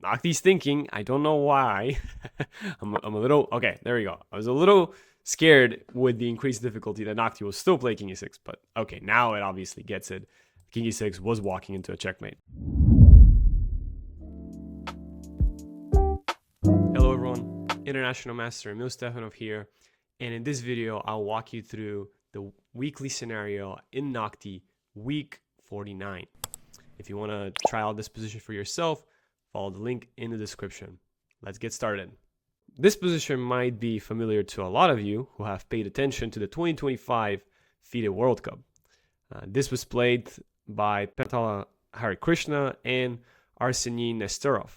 Noctie's thinking. I don't know why. I'm a little... Okay, there we go. I was a little scared with the increased difficulty that Noctie was still playing king e6. But okay, now it obviously gets it. King e6 was walking into a checkmate. Hello everyone, International Master Emil Stefanov here. And in this video, I'll walk you through the weekly scenario in Noctie, week 49. If you want to try out this position for yourself, follow the link in the description. Let's get started. This position might be familiar to a lot of you who have paid attention to the 2025 Fide World Cup. This was played by Pentala Harikrishna and Arseniy Nesterov.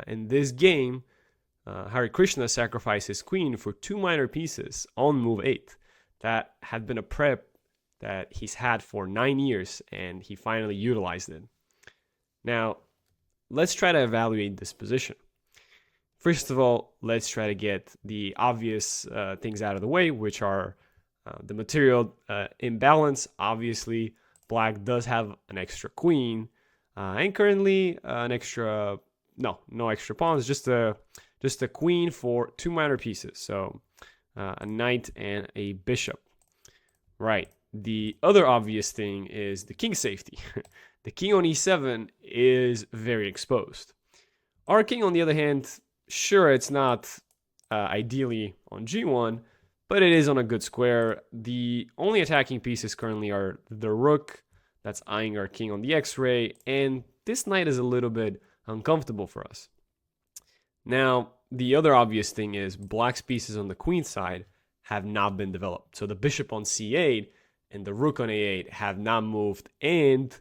In this game, Harikrishna sacrificed his queen for 2 minor pieces on move 8. That had been a prep that he's had for 9 years, and he finally utilized it. Now, let's try to evaluate this position. First of all, let's try to get the obvious things out of the way, which are the material imbalance. Obviously, black does have an extra queen, and currently an extra, no extra pawns, just a queen for 2 minor pieces. So a knight and a bishop. Right. The other obvious thing is the king safety. The king on e7 is very exposed. Our king, on the other hand, sure, it's not ideally on g1, but it is on a good square. The only attacking pieces currently are the rook that's eyeing our king on the x-ray, and this knight is a little bit uncomfortable for us. Now, the other obvious thing is black's pieces on the queen side have not been developed. So the bishop on c8 and the rook on a8 have not moved and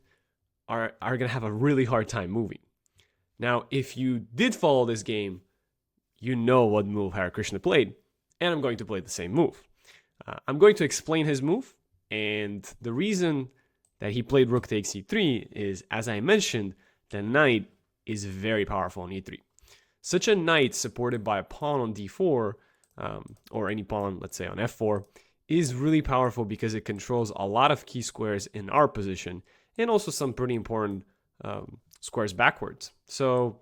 are going to have a really hard time moving. Now, if you did follow this game, you know what move Harikrishna played, and I'm going to play the same move. I'm going to explain his move, and the reason that he played rook takes e3 is, as I mentioned, the knight is very powerful on e3. Such a knight supported by a pawn on d4, or any pawn, let's say on f4, is really powerful because it controls a lot of key squares in our position, and also some pretty important squares backwards. So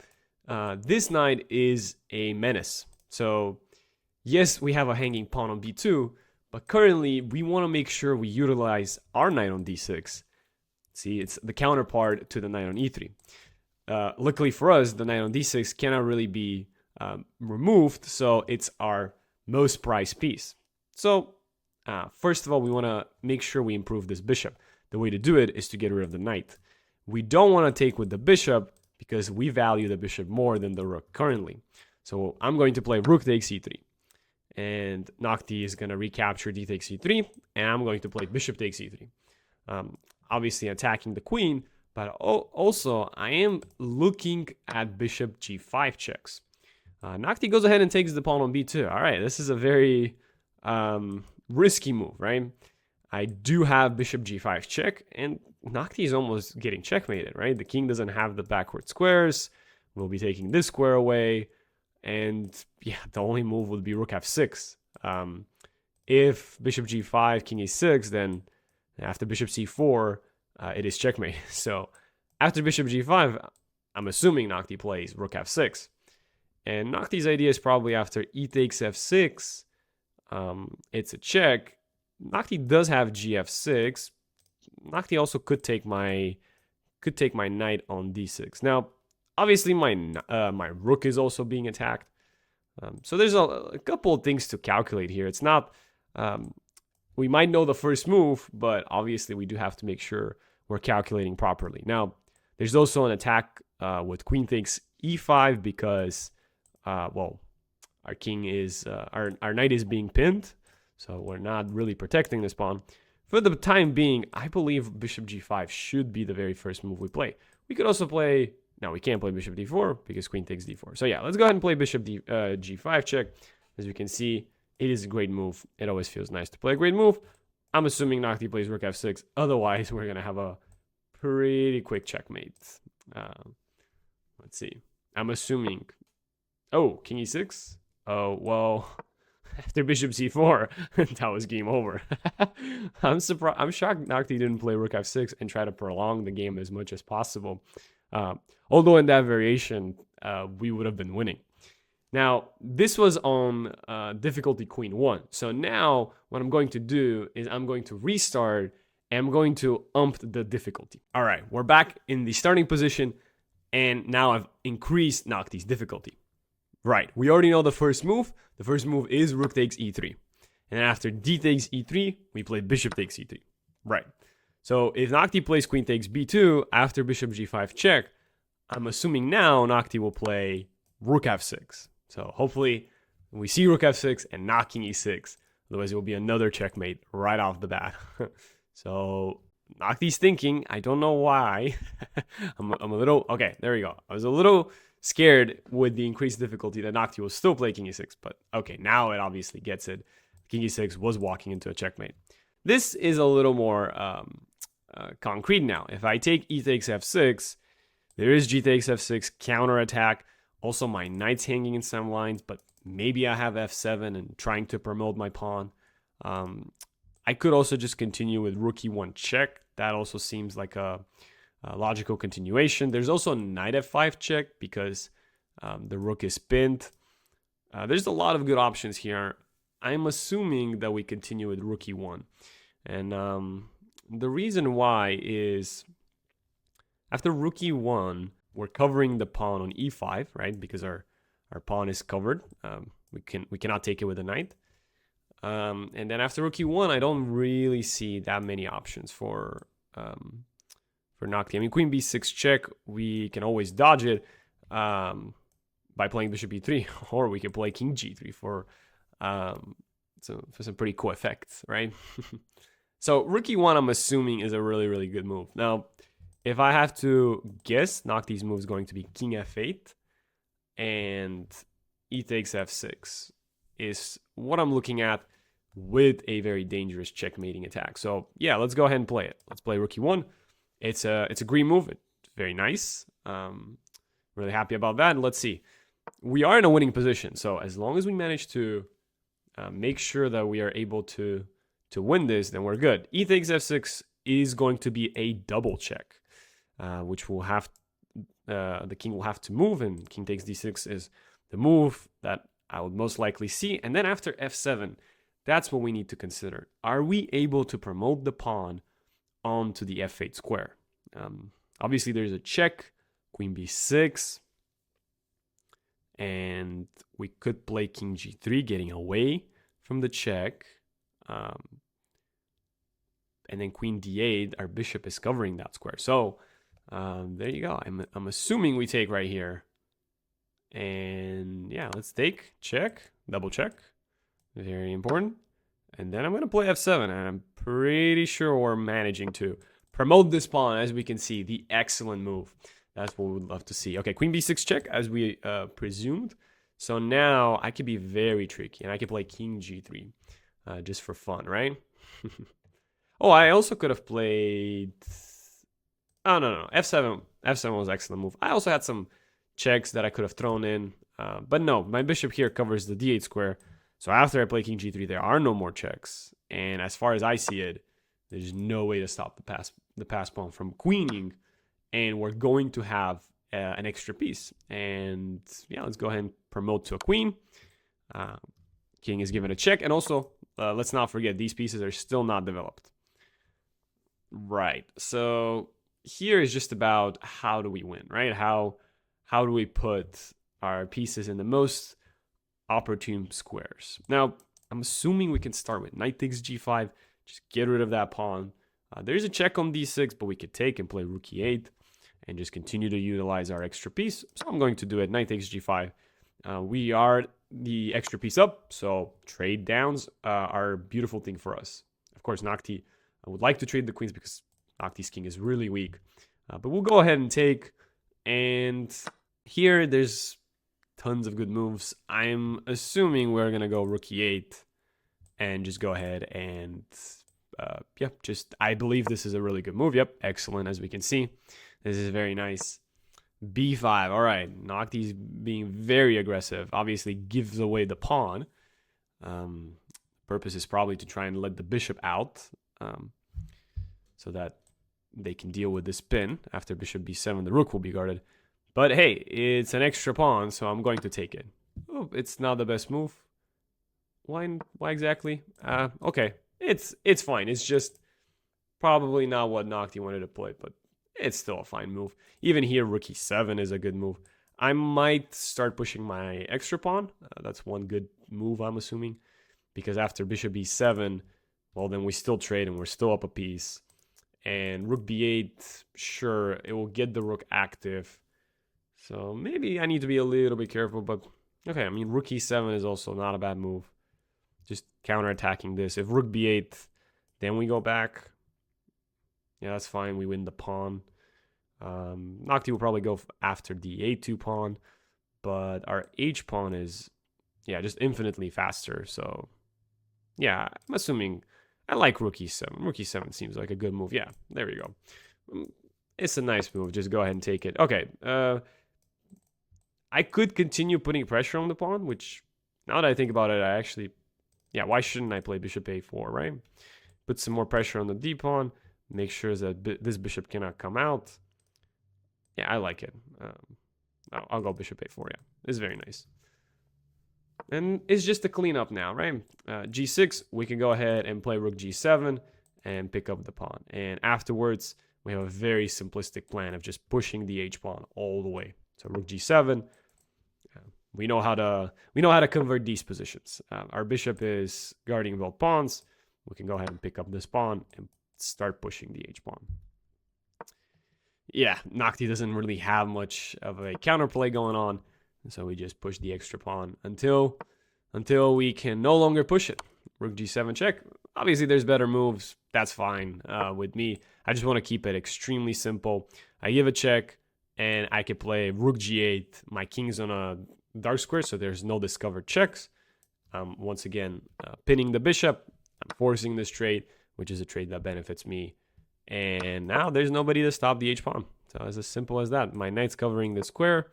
this knight is a menace. So yes, we have a hanging pawn on b2, but currently we want to make sure we utilize our knight on d6. See, it's the counterpart to the knight on e3. Luckily for us, the knight on d6 cannot really be removed, so it's our most prized piece. So first of all, we want to make sure we improve this bishop. The way to do it is to get rid of the knight. We don't want to take with the bishop because we value the bishop more than the rook currently. So I'm going to play rook takes e3. And Noctie is going to recapture d takes e3. And I'm going to play bishop takes e3. Obviously attacking the queen, but also I am looking at bishop g5 checks. Noctie goes ahead and takes the pawn on b2. All right, this is a very risky move, right? I do have bishop g5 check, and Noctie is almost getting checkmated, right? The king doesn't have the backward squares. We'll be taking this square away, and yeah, the only move would be rook f6. If bishop g5, king e6, then after bishop c4, it is checkmate. So after bishop g5, I'm assuming Noctie plays rook f6. And Noctie's idea is probably after e takes f6, it's a check. Noctie does have gf6. Noctie also could take my knight on d6. Now, obviously my rook is also being attacked. So there's a couple of things to calculate here. It's not we might know the first move, but obviously we do have to make sure we're calculating properly. Now, there's also an attack with queen takes e5 because well, our king is our knight is being pinned. So we're not really protecting this pawn. For the time being, I believe bishop g5 should be the very first move we play. We could also play... Now, we can't play bishop d4 because queen takes d4. So yeah, let's go ahead and play bishop g5 check. As you can see, it is a great move. It always feels nice to play a great move. I'm assuming Noctie plays rook f6. Otherwise, we're going to have a pretty quick checkmate. Let's see. I'm assuming... Oh, king e6? Oh, well... After bishop c4, that was game over. I'm shocked Noctie didn't play rook f6 and try to prolong the game as much as possible. Although in that variation, we would have been winning. Now, this was on difficulty Queen 1. So now what I'm going to do is I'm going to restart and I'm going to ump the difficulty. All right, we're back in the starting position and now I've increased Noctie's difficulty. Right, we already know the first move. The first move is rook takes e3. And after d takes e3, we play bishop takes e3. Right. So if Noctie plays queen takes b2 after bishop g5 check, I'm assuming now Noctie will play rook f6. So hopefully we see rook f6 and not king e6. Otherwise it will be another checkmate right off the bat. So Noctie's thinking. I don't know why. I'm a little... Okay, there we go. I was a little scared with the increased difficulty that Noctie will still play king e6. But okay, now it obviously gets it. King e6 was walking into a checkmate. This is a little more concrete now. If I take e takes f6, there is g takes f6 counterattack. Also, my knight's hanging in some lines, but maybe I have f7 and trying to promote my pawn. I could also just continue with rook e1 check. That also seems like a logical continuation. There's also knight f5 check because the rook is pinned. There's a lot of good options here. I'm assuming that we continue with rook e1. And the reason why is after rook e1, we're covering the pawn on e5, right? Because our pawn is covered. We cannot take it with a knight. And then after rook e1, I don't really see that many options for Noctie. I mean, queen b6 check, we can always dodge it by playing bishop e3, or we can play king g3 for some pretty cool effects, right? So rook e1, I'm assuming, is a really, really good move. Now, if I have to guess, Noctie's move is going to be king f8 and e takes f6 is what I'm looking at with a very dangerous checkmating attack. So yeah, let's go ahead and play it. Let's play rook e1. It's a green move. It's very nice. Really happy about that. And let's see. We are in a winning position. So as long as we manage to make sure that we are able to win this, then we're good. E takes f6 is going to be a double check, which will have the king will have to move, and king takes d6 is the move that I would most likely see. And then after f7, that's what we need to consider. Are we able to promote the pawn onto the f8 square? Obviously, there's a check, queen b6, and we could play king g3, getting away from the check. And then queen d8, our bishop is covering that square. So there you go. I'm assuming we take right here. And yeah, let's take, check, double check. Very important. And then I'm going to play f7. And I'm pretty sure we're managing to promote this pawn. As we can see, the excellent move. That's what we'd love to see. Okay, queen b6 check, as we presumed. So now I could be very tricky. And I could play king g3 just for fun, right? Oh, I also could have played... Oh, no. f7 was an excellent move. I also had some checks that I could have thrown in. But no, my bishop here covers the d8 square. So after I play king g3, there are no more checks. And as far as I see it, there's no way to stop the pass pawn from queening. And we're going to have an extra piece. And yeah, let's go ahead and promote to a queen. King is given a check. And also, let's not forget, these pieces are still not developed. Right. So here is just about how do we win, right? How do we put our pieces in the most opportune squares? Now, I'm assuming we can start with knight takes g5. Just get rid of that pawn. There's a check on d6, but we could take and play rook e8 and just continue to utilize our extra piece. So I'm going to do it. Knight takes g5. We are the extra piece up, so trade downs are a beautiful thing for us. Of course, Noctie would like to trade the queens because Noctie's king is really weak. But we'll go ahead and take. And here there's tons of good moves. I'm assuming we're going to go rook e8 and just go ahead and, I believe this is a really good move. Yep, excellent, as we can see. This is very nice. b5, all right. Noctie's being very aggressive. Obviously gives away the pawn. Purpose is probably to try and let the bishop out. So that they can deal with this pin. After bishop b7, the rook will be guarded. But hey, it's an extra pawn, so I'm going to take it. Oh, it's not the best move. Why exactly? Okay, it's fine. It's just probably not what Noctie wanted to play, but it's still a fine move. Even here, rook e7 is a good move. I might start pushing my extra pawn. That's one good move, I'm assuming. Because after bishop e7, well, then we still trade and we're still up a piece. And rook b8, sure, it will get the rook active. So maybe I need to be a little bit careful, but okay, I mean, rook e7 is also not a bad move. Just counterattacking this. If rook b8, then we go back. Yeah, that's fine. We win the pawn. Noctie will probably go after the a2 pawn, but our h pawn is, yeah, just infinitely faster. So, yeah, I'm assuming I like rook e7. Rook e7 seems like a good move. Yeah, there we go. It's a nice move. Just go ahead and take it. Okay, I could continue putting pressure on the pawn, which, now that I think about it, I actually, yeah, why shouldn't I play bishop a4, right? Put some more pressure on the d pawn. Make sure that this bishop cannot come out. Yeah, I like it. I'll go bishop a4, yeah. It's very nice. And it's just a cleanup now, right? g6, we can go ahead and play rook g7 and pick up the pawn. And afterwards, we have a very simplistic plan of just pushing the h-pawn all the way. So rook g7, we know how to convert these positions. Our bishop is guarding both pawns. We can go ahead and pick up this pawn and start pushing the h-pawn. Yeah, Noctie doesn't really have much of a counterplay going on, and so we just push the extra pawn until we can no longer push it. Rook g7 check. Obviously, there's better moves. That's fine with me. I just want to keep it extremely simple. I give a check, and I can play rook g8. My king's on a dark square, so there's no discovered checks. Once again, pinning the bishop. I'm forcing this trade, which is a trade that benefits me. And now there's nobody to stop the h-pawn. So it's as simple as that. My knight's covering the square.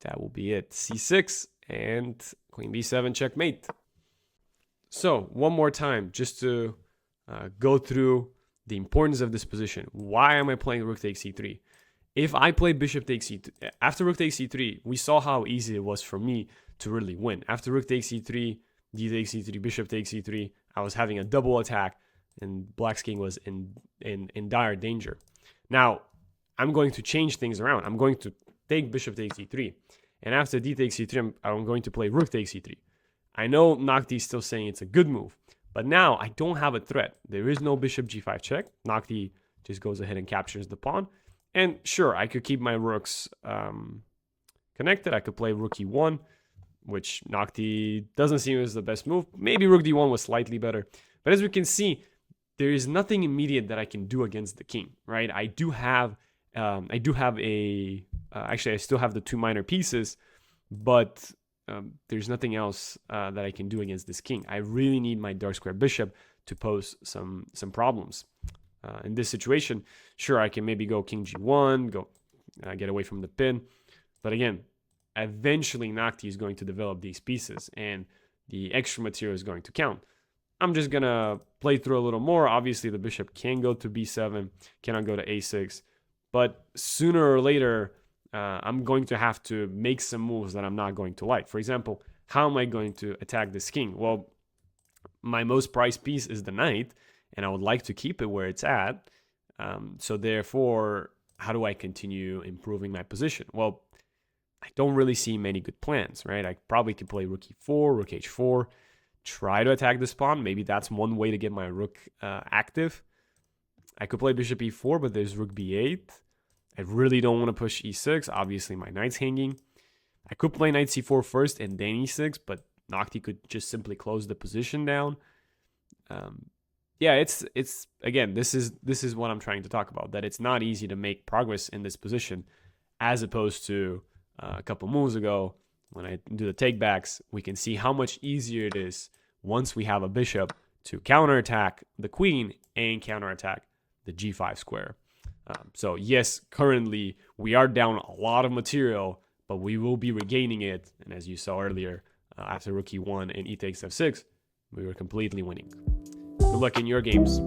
That will be it. c6 and queen b7 checkmate. So one more time, just to go through the importance of this position. Why am I playing rook takes c3? If I play bishop takes c3, after rook takes c3, we saw how easy it was for me to really win. After rook takes c3, d takes c3, bishop takes c3, I was having a double attack, and black's king was in dire danger. Now, I'm going to change things around. I'm going to take bishop takes c3. And after d takes c3, I'm going to play rook takes c3. I know Noctie is still saying it's a good move, but now I don't have a threat. There is no bishop g5 check. Noctie just goes ahead and captures the pawn. And sure, I could keep my rooks connected. I could play rook e1, which Noctie doesn't seem as the best move. Maybe rook d1 was slightly better. But as we can see, there is nothing immediate that I can do against the king, right? I do have actually, I still have the two minor pieces, but there's nothing else that I can do against this king. I really need my dark square bishop to pose some problems. In this situation, sure, I can maybe go king g1, get away from the pin. But again, eventually Noctie is going to develop these pieces, and the extra material is going to count. I'm just going to play through a little more. Obviously, the bishop can go to b7, cannot go to a6. But sooner or later, I'm going to have to make some moves that I'm not going to like. For example, how am I going to attack this king? Well, my most prized piece is the knight, and I would like to keep it where it's at. So therefore, how do I continue improving my position? Well, I don't really see many good plans, right? I probably could play rook e4, rook h4, try to attack this pawn. Maybe that's one way to get my rook active. I could play bishop e4, but there's rook b8. I really don't want to push e6. Obviously, my knight's hanging. I could play knight c4 first and then e6, but Noctie could just simply close the position down. Yeah, it's again, this is what I'm trying to talk about, that it's not easy to make progress in this position, as opposed to a couple moves ago when I do the takebacks, we can see how much easier it is once we have a bishop to counterattack the queen and counterattack the g5 square. So yes, currently we are down a lot of material, but we will be regaining it. And as you saw earlier, after rook e1 and e takes f6, we were completely winning. Good luck in your games.